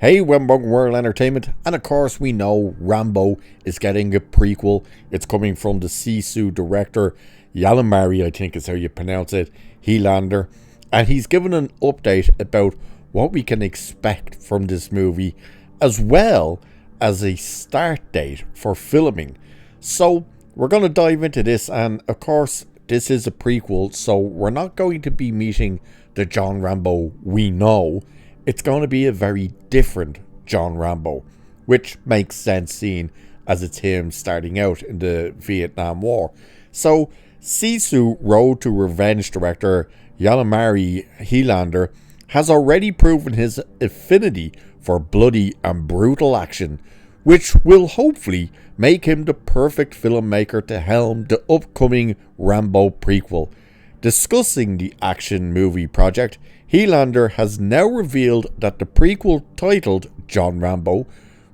Hey, Wembong World Entertainment, and of course we know Rambo is getting a prequel. It's coming from the Sisu director, Yalamari, I think is how you pronounce it, Helander, and he's given an update about what we can expect from this movie, as well as a start date for filming. So we're going to dive into this, and of course this is a prequel, so we're not going to be meeting the John Rambo we know. It's going to be a very different John Rambo, which makes sense seeing as it's him starting out in the Vietnam War. So, Sisu Road to Revenge director Yalamari Helander has already proven his affinity for bloody and brutal action, which will hopefully make him the perfect filmmaker to helm the upcoming Rambo prequel. Discussing the action movie project, Helander has now revealed that the prequel, titled John Rambo,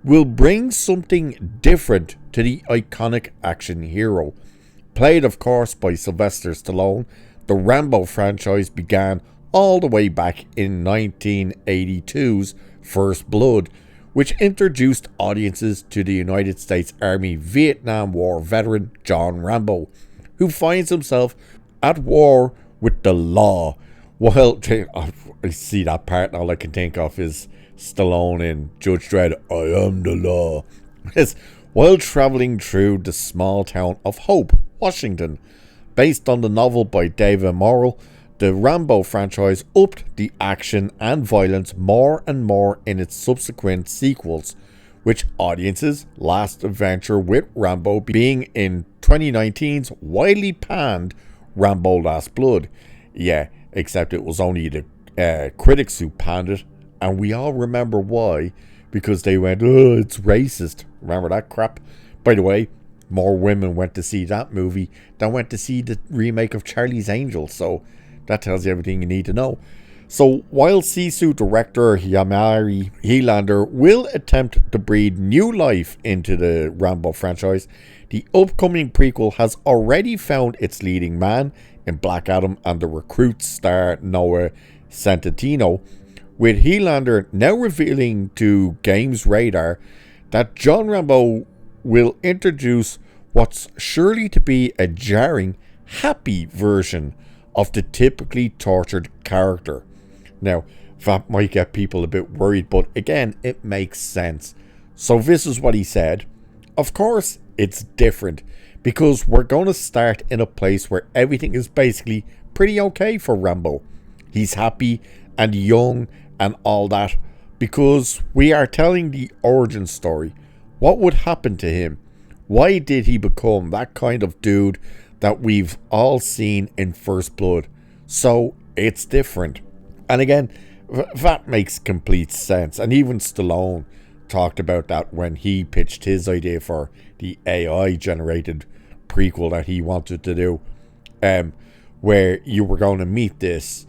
will bring something different to the iconic action hero. Played of course by Sylvester Stallone, the Rambo franchise began all the way back in 1982's First Blood, which introduced audiences to the United States Army Vietnam War veteran John Rambo, who finds himself at war with the law. Well, I see that part, and all I can think of is Stallone in Judge Dredd, I am the law. While travelling through the small town of Hope, Washington. Based on the novel by David Morrell, the Rambo franchise upped the action and violence more and more in its subsequent sequels, which audiences' last adventure with Rambo being in 2019's widely panned Rambo Last Blood. Yeah, except it was only the critics who panned it, and we all remember why, because they went, oh, it's racist. Remember that crap? By the way, more women went to see that movie than went to see the remake of Charlie's Angels, so that tells you everything you need to know. So while Sisu director Yalamari Helander will attempt to breathe new life into the Rambo franchise, the upcoming prequel has already found its leading man in Black Adam and the recruit star Noah Centineo, with Helander now revealing to Games Radar that John Rambo will introduce what's surely to be a jarring, happy version of the typically tortured character. Now, that might get people a bit worried, but again, it makes sense. So this is what he said. Of course, it's different, because we're going to start in a place where everything is basically pretty okay for Rambo. He's happy and young and all that, because we are telling the origin story. What would happen to him? Why did he become that kind of dude that we've all seen in First Blood? So it's different. And again, that makes complete sense. And even Stallone talked about that when he pitched his idea for the AI generated prequel that he wanted to do, where you were going to meet this,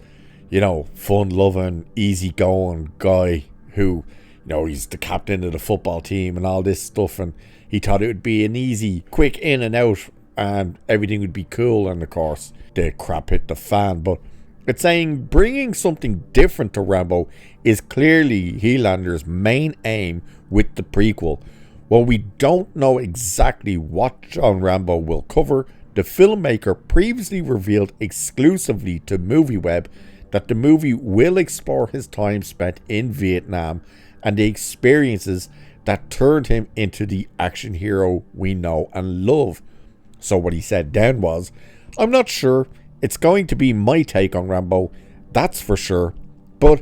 fun loving, easygoing guy who, he's the captain of the football team and all this stuff, and he thought it would be an easy, quick in and out and everything would be cool. And of course the crap hit the fan. But it's saying bringing something different to Rambo is clearly Helander's main aim with the prequel. While we don't know exactly what John Rambo will cover, the filmmaker previously revealed exclusively to MovieWeb that the movie will explore his time spent in Vietnam and the experiences that turned him into the action hero we know and love. So what he said then was, I'm not sure it's going to be my take on Rambo, that's for sure, but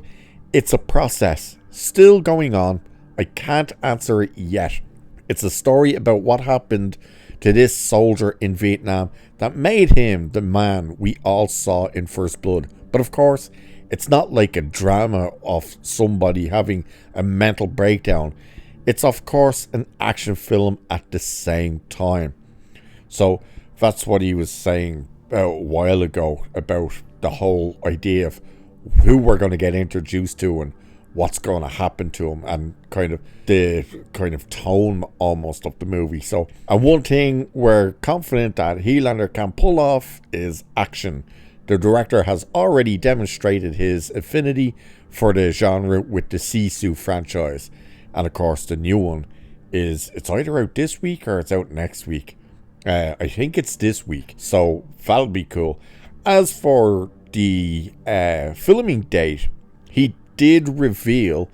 it's a process still going on. I can't answer it yet. It's a story about what happened to this soldier in Vietnam that made him the man we all saw in First Blood. But of course, it's not like a drama of somebody having a mental breakdown. It's of course an action film at the same time. So that's what he was saying a while ago about the whole idea of who we're going to get introduced to and what's going to happen to him, and kind of the tone almost of the movie. And one thing we're confident that Helander can pull off is action. The director has already demonstrated his affinity for the genre with the Sisu franchise. And of course, the new one it's either out this week or it's out next week. I think it's this week, so that'll be cool. As for the filming date, he did reveal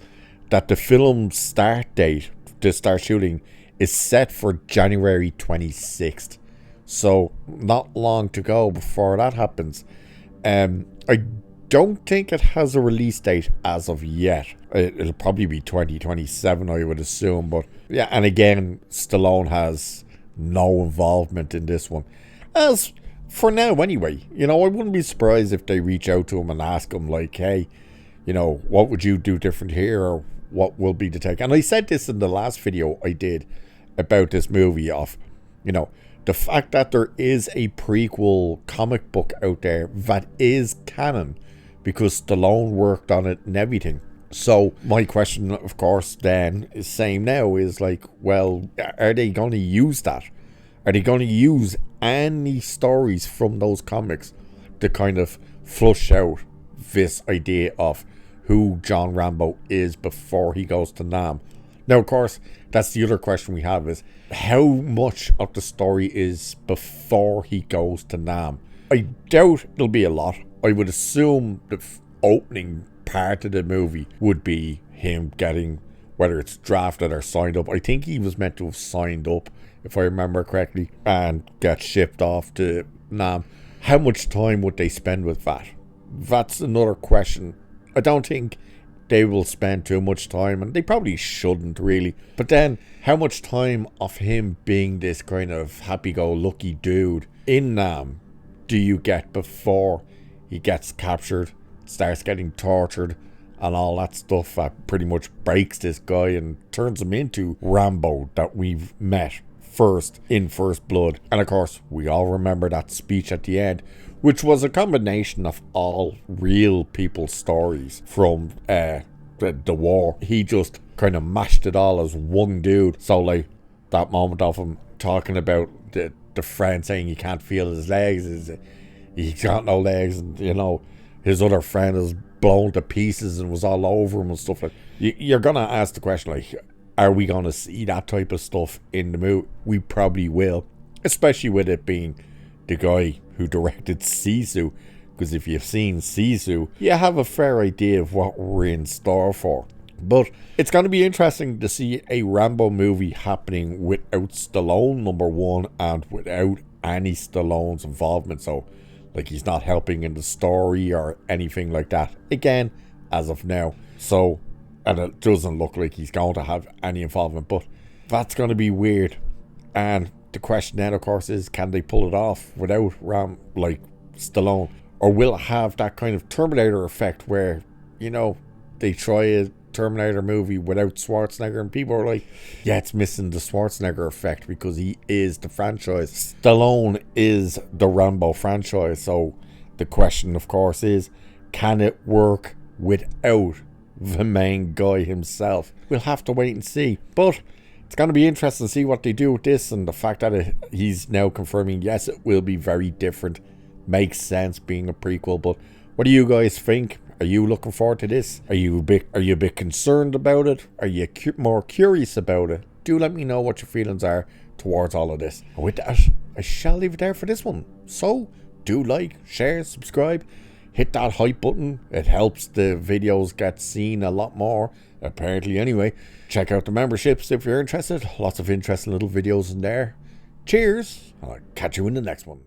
that the film's start date to start shooting is set for January 26th. So not long to go before that happens. I don't think it has a release date as of yet. It'll probably be 2027, I would assume. But yeah, and again, Stallone has no involvement in this one. As for now, anyway, I wouldn't be surprised if they reach out to him and ask him, like, hey, what would you do different here, or what will be the take? And I said this in the last video I did about this movie of, the fact that there is a prequel comic book out there that is canon because Stallone worked on it and everything. So my question, of course, then is same now is like, well, are they going to use that? Are they going to use any stories from those comics to kind of flush out this idea of who John Rambo is before he goes to Nam? Now, of course, that's the other question we have is how much of the story is before he goes to Nam? I doubt it'll be a lot. I would assume the opening part of the movie would be him getting, whether it's drafted or signed up. I think he was meant to have signed up, if I remember correctly, and get shipped off to Nam. How much time would they spend with that? That's another question. I don't think they will spend too much time, and they probably shouldn't really. But then, how much time of him being this kind of happy-go-lucky dude in Nam do you get before he gets captured, starts getting tortured, and all that stuff that pretty much breaks this guy and turns him into Rambo that we've met first in First Blood? And of course, we all remember that speech at the end, which was a combination of all real people's stories from the war. He just kind of mashed it all as one dude. So like that moment of him talking about the friend saying he can't feel his legs, he's got no legs, and his other friend is blown to pieces and was all over him and stuff like. You're gonna ask the question, like, are we gonna see that type of stuff in the movie? We probably will, especially with it being the guy who directed Sisu, because if you've seen Sisu, you have a fair idea of what we're in store for. But it's going to be interesting to see a Rambo movie happening without Stallone, number one, and without any Stallone's involvement. So, like, he's not helping in the story or anything like that, again, as of now. So, and it doesn't look like he's going to have any involvement, but that's going to be weird. And the question then, of course, is can they pull it off without Stallone? Or will it have that kind of Terminator effect where, they try a Terminator movie without Schwarzenegger and people are like, yeah, it's missing the Schwarzenegger effect because he is the franchise. Stallone is the Rambo franchise. So the question, of course, is can it work without the main guy himself? We'll have to wait and see. But it's going to be interesting to see what they do with this, and the fact that he's now confirming, yes, it will be very different. Makes sense being a prequel. But what do you guys think? Are you looking forward to this? Are you a bit concerned about it? Are you more curious about it? Do let me know what your feelings are towards all of this. And with that, I shall leave it there for this one. So do like, share, subscribe, hit that hype button. It helps the videos get seen a lot more, apparently anyway. Check out the memberships if you're interested. Lots of interesting little videos in there. Cheers. I'll catch you in the next one.